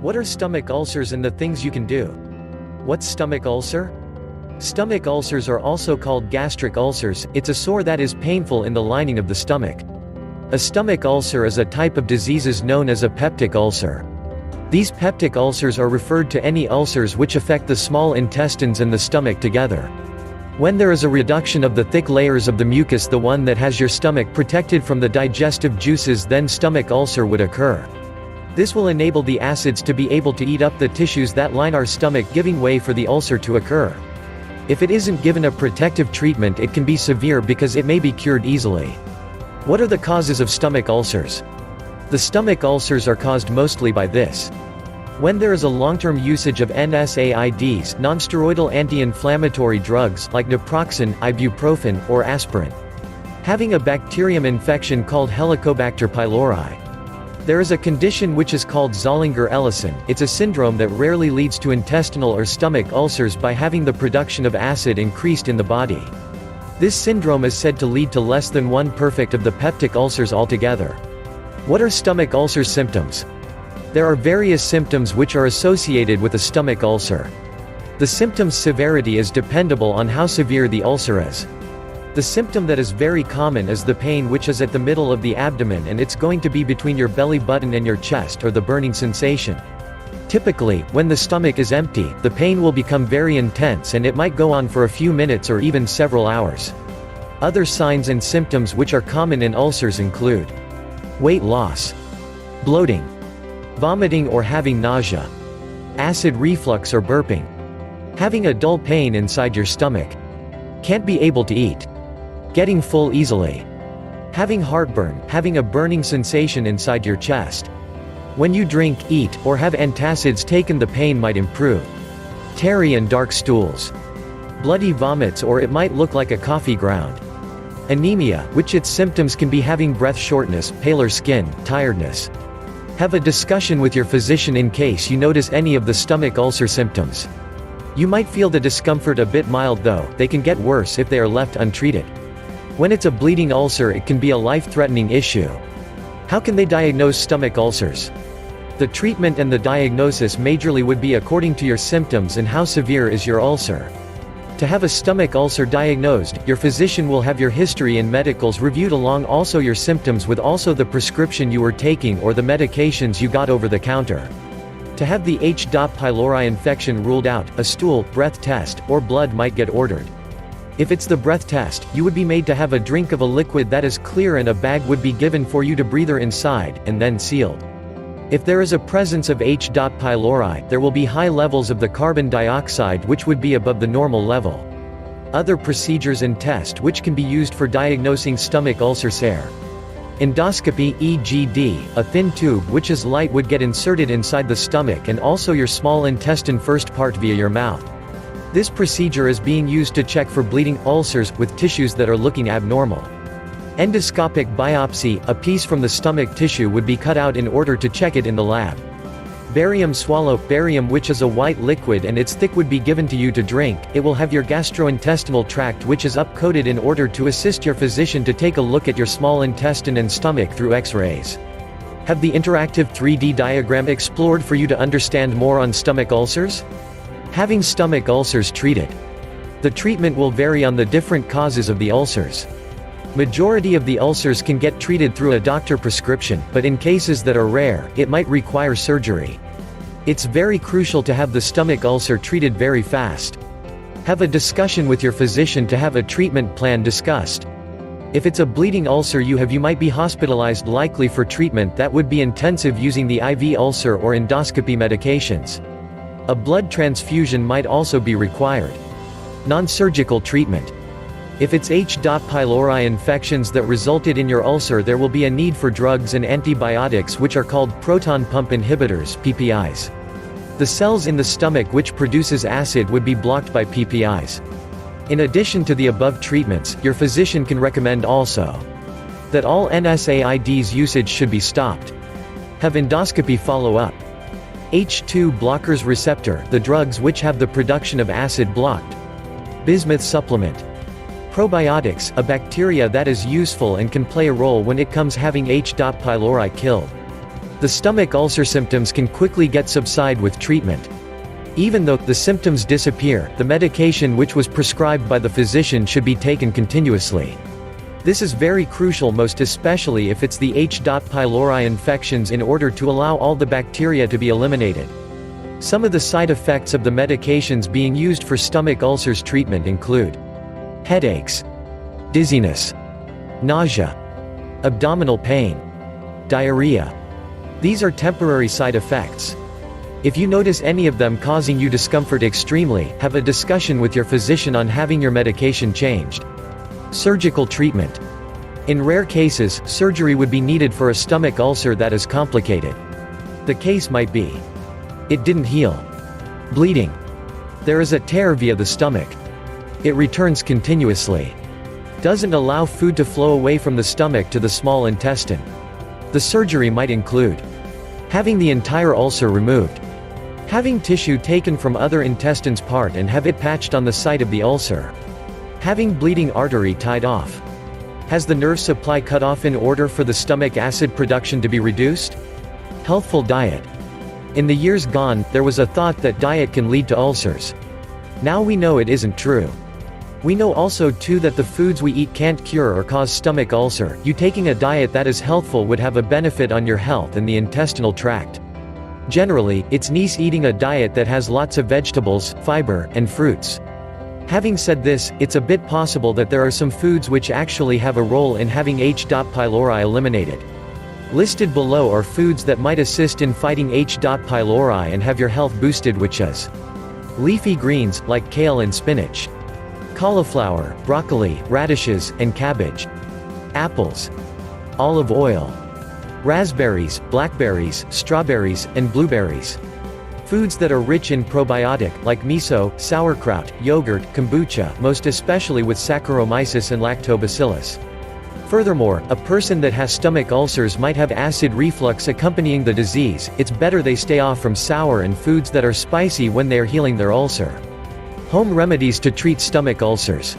What are stomach ulcers and the things you can do? What's stomach ulcer? Stomach ulcers are also called gastric ulcers. It's a sore that is painful in the lining of the stomach. A stomach ulcer is a type of diseases known as a peptic ulcer. These peptic ulcers are referred to any ulcers which affect the small intestines and the stomach together. When there is a reduction of the thick layers of the mucus, the one that has your stomach protected from the digestive juices, then stomach ulcer would occur. This will enable the acids to be able to eat up the tissues that line our stomach, giving way for the ulcer to occur. If it isn't given a protective treatment, it can be severe because it may be cured easily. What are the causes of stomach ulcers? The stomach ulcers are caused mostly by this. When there is a long-term usage of NSAIDs, non-steroidal anti-inflammatory drugs, like naproxen, ibuprofen, or aspirin. Having a bacterium infection called Helicobacter pylori. There is a condition which is called Zollinger-Ellison. It's a syndrome that rarely leads to intestinal or stomach ulcers by having the production of acid increased in the body. This syndrome is said to lead to less than 1% of the peptic ulcers altogether. What are stomach ulcer symptoms? There are various symptoms which are associated with a stomach ulcer. The symptom's severity is dependable on how severe the ulcer is. The symptom that is very common is the pain, which is at the middle of the abdomen, and it's going to be between your belly button and your chest, or the burning sensation. Typically, when the stomach is empty, the pain will become very intense and it might go on for a few minutes or even several hours. Other signs and symptoms which are common in ulcers include weight loss, bloating, vomiting or having nausea, acid reflux or burping, having a dull pain inside your stomach, can't be able to eat, getting full easily, having heartburn, having a burning sensation inside your chest. When you drink, eat, or have antacids taken, the pain might improve. Tarry and dark stools, bloody vomits, or it might look like a coffee ground. Anemia, which its symptoms can be having breath shortness, paler skin, tiredness. Have a discussion with your physician in case you notice any of the stomach ulcer symptoms. You might feel the discomfort a bit mild, though they can get worse if they are left untreated. When it's a bleeding ulcer, it can be a life-threatening issue. How can they diagnose stomach ulcers? The treatment and the diagnosis majorly would be according to your symptoms and how severe is your ulcer. To have a stomach ulcer diagnosed, your physician will have your history and medicals reviewed, along also your symptoms, with also the prescription you were taking or the medications you got over the counter. To have the H. pylori infection ruled out, a stool, breath test, or blood might get ordered. If it's the breath test, you would be made to have a drink of a liquid that is clear, and a bag would be given for you to breathe inside, and then sealed. If there is a presence of H. pylori, there will be high levels of the carbon dioxide, which would be above the normal level. Other procedures and tests which can be used for diagnosing stomach ulcers are endoscopy, EGD, a thin tube which is light would get inserted inside the stomach and also your small intestine first part via your mouth. This procedure is being used to check for bleeding ulcers with tissues that are looking abnormal. Endoscopic biopsy, a piece from the stomach tissue would be cut out in order to check it in the lab. Barium swallow, barium, which is a white liquid and it's thick, would be given to you to drink. It will have your gastrointestinal tract, which is up-coated, in order to assist your physician to take a look at your small intestine and stomach through X-rays. Have the interactive 3D diagram explored for you to understand more on stomach ulcers? Having stomach ulcers treated. The treatment will vary on the different causes of the ulcers. Majority of the ulcers can get treated through a doctor prescription, but in cases that are rare, it might require surgery. It's very crucial to have the stomach ulcer treated very fast. Have a discussion with your physician to have a treatment plan discussed. If it's a bleeding ulcer you might be hospitalized, likely for treatment that would be intensive, using the IV ulcer or endoscopy medications. A blood transfusion might also be required. Non-surgical treatment. If it's H. pylori infections that resulted in your ulcer, there will be a need for drugs and antibiotics, which are called proton pump inhibitors, PPIs. The cells in the stomach which produces acid would be blocked by PPIs. In addition to the above treatments, your physician can recommend also that all NSAIDs usage should be stopped. Have endoscopy follow-up. H2 blockers receptor, the drugs which have the production of acid blocked. Bismuth supplement. Probiotics, a bacteria that is useful and can play a role when it comes having H. pylori killed. The stomach ulcer symptoms can quickly get subside with treatment. Even though the symptoms disappear, the medication which was prescribed by the physician should be taken continuously. This is very crucial, most especially if it's the H. pylori infections, in order to allow all the bacteria to be eliminated. Some of the side effects of the medications being used for stomach ulcers treatment include headaches, dizziness, nausea, abdominal pain, diarrhea. These are temporary side effects. If you notice any of them causing you discomfort extremely, have a discussion with your physician on having your medication changed. Surgical treatment. In rare cases, surgery would be needed for a stomach ulcer that is complicated. The case might be: it didn't heal. Bleeding. There is a tear via the stomach. It returns continuously. Doesn't allow food to flow away from the stomach to the small intestine. The surgery might include having the entire ulcer removed, having tissue taken from other intestines part and have it patched on the site of the ulcer, having bleeding artery tied off, has the nerve supply cut off in order for the stomach acid production to be reduced. Healthful diet. In the years gone, there was a thought that diet can lead to ulcers. Now we know it isn't true. We know also too that the foods we eat can't cure or cause stomach ulcer. You taking a diet that is healthful would have a benefit on your health and the intestinal tract. Generally, it's nice eating a diet that has lots of vegetables, fiber, and fruits. Having said this, it's a bit possible that there are some foods which actually have a role in having H. pylori eliminated. Listed below are foods that might assist in fighting H. pylori and have your health boosted, which is leafy greens, like kale and spinach, cauliflower, broccoli, radishes, and cabbage, apples, olive oil, raspberries, blackberries, strawberries, and blueberries. Foods that are rich in probiotic, like miso, sauerkraut, yogurt, kombucha, most especially with Saccharomyces and lactobacillus. Furthermore, a person that has stomach ulcers might have acid reflux accompanying the disease. It's better they stay off from sour and foods that are spicy when they are healing their ulcer. Home remedies to treat stomach ulcers.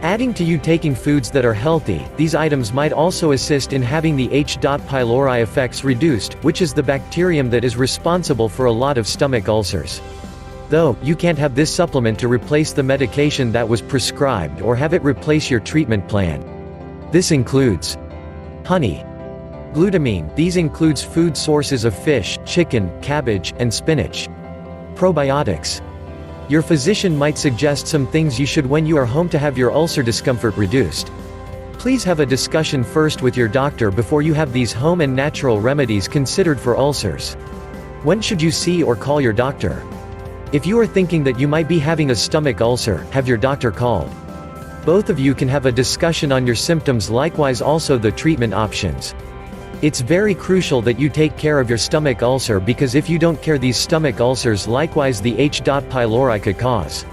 Adding to you taking foods that are healthy, these items might also assist in having the H. pylori effects reduced, which is the bacterium that is responsible for a lot of stomach ulcers. Though, you can't have this supplement to replace the medication that was prescribed or have it replace your treatment plan. This includes honey, glutamine. These includes food sources of fish, chicken, cabbage, and spinach. Probiotics. Your physician might suggest some things you should when you are home to have your ulcer discomfort reduced. Please have a discussion first with your doctor before you have these home and natural remedies considered for ulcers. When should you see or call your doctor? If you are thinking that you might be having a stomach ulcer, have your doctor called. Both of you can have a discussion on your symptoms, likewise also the treatment options. It's very crucial that you take care of your stomach ulcer, because if you don't care, these stomach ulcers likewise the H. pylori could cause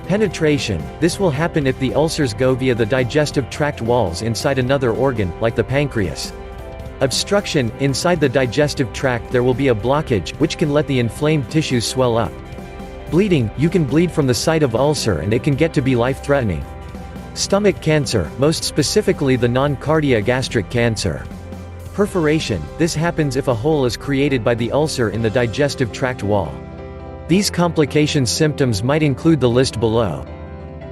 penetration. This will happen if the ulcers go via the digestive tract walls inside another organ, like the pancreas. Obstruction. Inside the digestive tract there will be a blockage, which can let the inflamed tissues swell up. Bleeding. You can bleed from the site of ulcer and it can get to be life-threatening. Stomach cancer, most specifically the non-cardia gastric cancer. Perforation. This happens if a hole is created by the ulcer in the digestive tract wall. These complication symptoms might include the list below.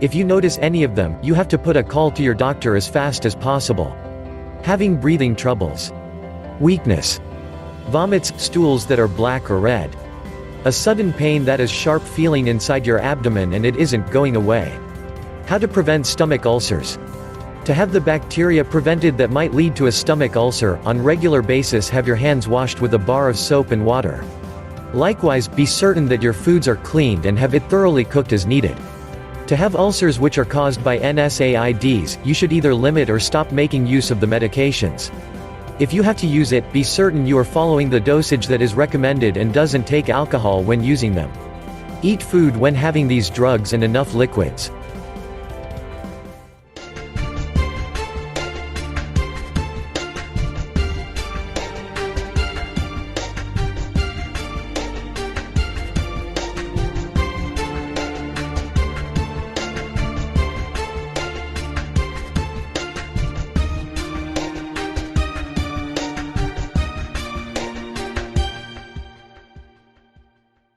If you notice any of them, you have to put a call to your doctor as fast as possible. Having breathing troubles. Weakness. Vomits, stools that are black or red. A sudden pain that is sharp feeling inside your abdomen and it isn't going away. How to prevent stomach ulcers. To have the bacteria prevented that might lead to a stomach ulcer, on regular basis have your hands washed with a bar of soap and water. Likewise, be certain that your foods are cleaned and have it thoroughly cooked as needed. To have ulcers which are caused by NSAIDs, you should either limit or stop making use of the medications. If you have to use it, be certain you are following the dosage that is recommended and doesn't take alcohol when using them. Eat food when having these drugs and enough liquids.